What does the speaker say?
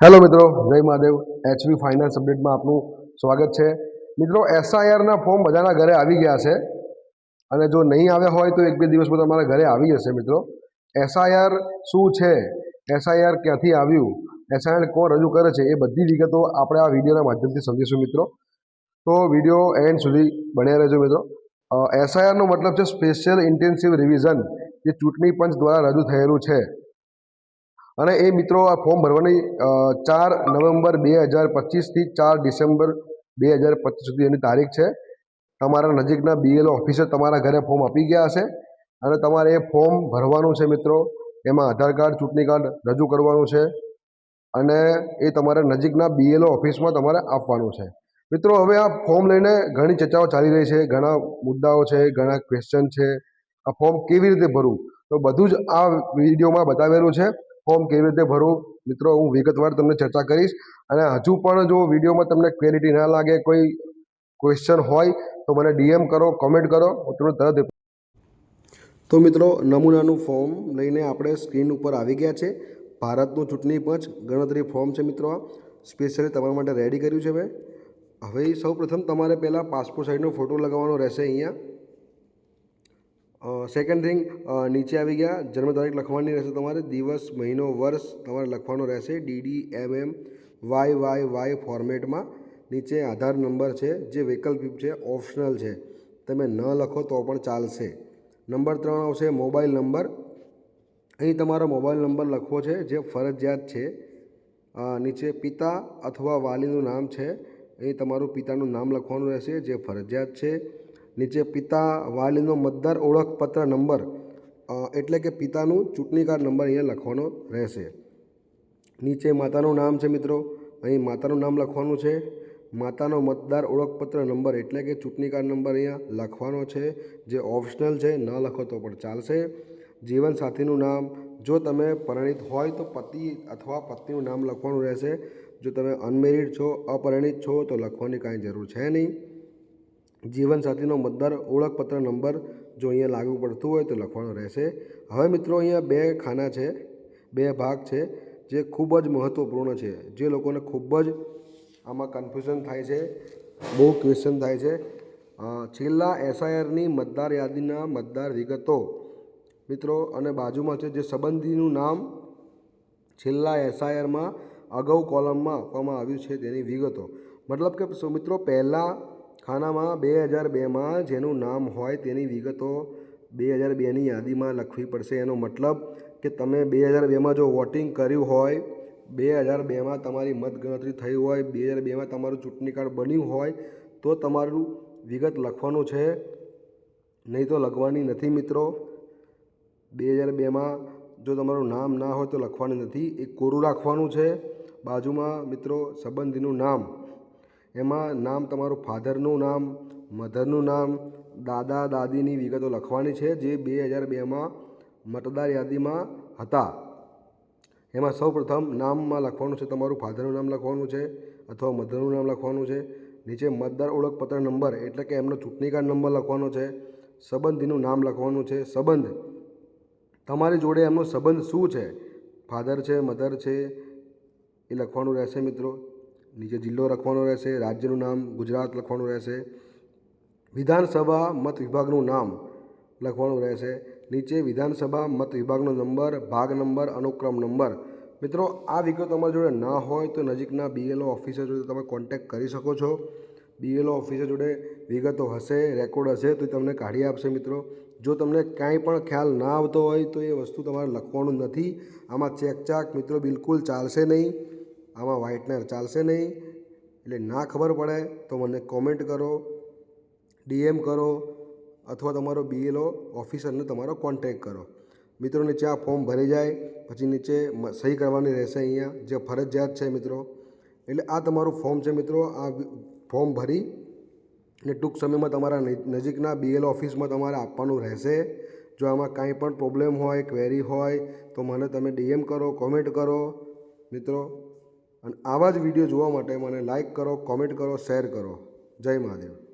Hello મિત્રો, જય Mahadev. HV finance અપડેટમાં આપનું સ્વાગત છે. મિત્રો, એસઆઈઆરના ફોર્મ બધાના ઘરે આવી ગયા છે અને જો નહીં આવ્યા હોય તો એક બે દિવસમાં તમારા ઘરે આવી જશે. મિત્રો, એસઆઈઆર શું છે, એસઆઈઆર ક્યાંથી આવ્યું, એસઆઈઆર કોણ રજૂ કરે છે, એ બધી વિગતો આપણે આ વિડીયોના માધ્યમથી સમજીશું. મિત્રો, તો વિડીયો એન્ડ સુધી બન્યા રહેજો. મિત્રો, એસઆઈઆરનો મતલબ છે સ્પેશિયલ ઇન્ટેન્સિવ રિવિઝન, જે ચૂંટણી પંચ દ્વારા રજૂ થયેલું છે. અને એ મિત્રો આ ફોર્મ ભરવાની 4 નવેમ્બર 2025થી 4 ડિસેમ્બર 2025 સુધી એની તારીખ છે. તમારા નજીકના બીએલઓ ઓફિસર તમારા ઘરે ફોર્મ આપી ગયા હશે અને તમારે એ ફોર્મ ભરવાનું છે. મિત્રો, એમાં આધાર કાર્ડ, ચૂંટણી કાર્ડ રજૂ કરવાનું છે અને એ તમારા નજીકના બીએલઓ ઓફિસમાં તમારે આપવાનું છે. મિત્રો, હવે આ ફોર્મ લઈને ઘણી ચર્ચાઓ ચાલી રહી છે, ઘણા મુદ્દાઓ છે, ઘણા ક્વેશ્ચન છે. આ ફોર્મ કેવી રીતે ભરવું, તો બધું જ આ વિડીયોમાં બતાવેલું છે. ફોર્મ કેવી રીતે ભરવું, મિત્રો, હું વિગતવાર તમને ચર્ચા કરીશ. અને હજુ પણ જો વિડીયોમાં તમને ક્લેરિટી ના લાગે, કોઈ ક્વેશ્ચન હોય તો મને ડીએમ કરો, કોમેન્ટ કરો, હું તમને તરત. તો મિત્રો, નમૂનાનું ફોર્મ લઈને આપણે સ્ક્રીન ઉપર આવી ગયા છે. ભારતનું ચૂંટણી પંચ ગણતરી ફોર્મ છે. મિત્રો, આ સ્પેશિયલી તમારા માટે રેડી કર્યું છે મેં. હવે સૌ પ્રથમ તમારે પહેલાં પાસપોર્ટ સાઇઝનો ફોટો લગાવવાનો રહેશે અહીંયા. સેકન્ડ થિંગ, નીચે આવી ગયા જન્મ તારીખ લખવાની રહેશે. તમારે દિવસ, મહિનો, વર્ષ તમારે લખવાનો રહેશે DDMM YYY ફોર્મેટમાં. નીચે આધાર નંબર છે, જે વૈકલ્પિક છે, ઓપ્શનલ છે, તમે ન લખો તો પણ ચાલશે. નંબર 3 આવશે મોબાઈલ નંબર. અહીં તમારો મોબાઈલ નંબર લખવો છે, જે ફરજિયાત છે. નીચે પિતા અથવા વાલીનું નામ છે, અહીં તમારું પિતાનું નામ લખવાનું રહેશે, જે ફરજિયાત છે. નીચે પિતા વાલીનો મતદાર ઓળખપત્ર નંબર, એટલે કે પિતાનું ચૂંટણી કાર્ડ નંબર અહીંયા લખવાનો રહેશે. નીચે માતાનું નામ છે. મિત્રો, અહીં માતાનું નામ લખવાનું છે. માતાનો મતદાર ઓળખપત્ર નંબર એટલે કે ચૂંટણી કાર્ડ નંબર અહીંયા લખવાનો છે, જે ઓપ્શનલ છે, ન લખો તો પણ ચાલશે. જીવનસાથીનું નામ, જો તમે પરિણીત હોય તો પતિ અથવા પત્નીનું નામ લખવાનું રહેશે. જો તમે અનમેરિડ છો, અપરિણીત છો, તો લખવાની કાંઈ જરૂર છે નહીં. જીવનસાથીનો મતદાર ઓળખપત્ર નંબર જો અહીંયા લાગુ પડતું હોય તો લખવાનો રહેશે. હવે મિત્રો, અહીંયા 2 ખાના છે, 2 ભાગ છે, જે ખૂબ જ મહત્ત્વપૂર્ણ છે. જે લોકોને ખૂબ જ આમાં કન્ફ્યુઝન થાય છે, બહુ ક્વેશ્ચન થાય છે. છેલ્લા એસઆઈઆરની મતદાર યાદીના મતદાર વિગતો, મિત્રો, અને બાજુમાં છે જે સંબંધીનું નામ છેલ્લા એસઆઈઆરમાં અગાઉ કોલમમાં આપવામાં આવ્યું છે તેની વિગતો. મતલબ કે મિત્રો, પહેલાં ખાનામાં 2002માં જેનું નામ હોય તેની વિગતો 2002ની યાદીમાં લખવી પડશે. એનો મતલબ કે તમે 2002માં જો વોટિંગ કર્યું હોય, 2002માં તમારી મતગણતરી થઈ હોય, 2002માં તમારું ચૂંટણી કાર્ડ બન્યું હોય તો તમારું વિગત લખવાનું છે, નહીં તો લખવાની નથી. મિત્રો, 2002માં જો તમારું નામ ના હોય તો લખવાનું નથી, એ કોરું રાખવાનું છે. બાજુમાં મિત્રો સંબંધીનું નામ, એમાં નામ તમારું ફાધરનું નામ, મધરનું નામ, દાદા દાદીની વિગતો લખવાની છે, જે 2002માં મતદાર યાદીમાં હતા. એમાં સૌપ્રથમ નામમાં લખવાનું છે, તમારું ફાધરનું નામ લખવાનું છે અથવા મધરનું નામ લખવાનું છે. નીચે મતદાર ઓળખપત્ર નંબર એટલે કે એમનો ચૂંટણી કાર્ડ નંબર લખવાનો છે. સંબંધીનું નામ લખવાનું છે. સંબંધ, તમારી જોડે એમનો સંબંધ શું છે, ફાધર છે, મધર છે, એ લખવાનું રહેશે. મિત્રો, નીચે જિલ્લો લખવાનો રહેશે, રાજ્યનું નામ ગુજરાત લખવાનું રહેશે. વિધાનસભા મત વિભાગનું નામ લખવાનું રહેશે. નીચે વિધાનસભા મત વિભાગનો નંબર, ભાગ નંબર, અનુક્રમ નંબર. મિત્રો, આ વિગતો તમારી જોડે ના હોય તો નજીકના બીએલઓ ઓફિસર જોડે તમે કોન્ટેક્ટ કરી શકો છો. બીએલઓ ઓફિસર જોડે વિગતો હશે, રેકોર્ડ હશે તો તમને કાઢી આપશે. મિત્રો, જો તમને કાંઈ પણ ખ્યાલ ના આવતો હોય તો એ વસ્તુ તમારે લખવાનું નથી. આમાં ચેકચાક મિત્રો બિલકુલ ચાલશે નહીં, આમાં વ્હાઇટનર ચાલશે નહીં. એટલે ના ખબર પડે તો મને કોમેન્ટ કરો, ડીએમ કરો, અથવા તમારો બીએલઓ ઓફિસરને તમારો કોન્ટેક્ટ કરો. મિત્રો, નીચે આ ફોર્મ ભરી જાય પછી નીચે સહી કરવાની રહેશે અહીંયા, જે ફરજિયાત છે. મિત્રો, એટલે આ તમારું ફોર્મ છે. મિત્રો, આ ફોર્મ ભરી અને ટૂંક સમયમાં તમારા નજીકના બીએલઓ ઓફિસમાં તમારે આપવાનું રહેશે. જો આમાં કાંઈ પણ પ્રોબ્લેમ હોય, ક્વેરી હોય તો મને તમે ડીએમ કરો, કોમેન્ટ કરો. મિત્રો, અને આવા જ વિડીયો જોવા માટે મને લાઈક કરો, કોમેન્ટ કરો, શેર કરો. જય મહાદેવ.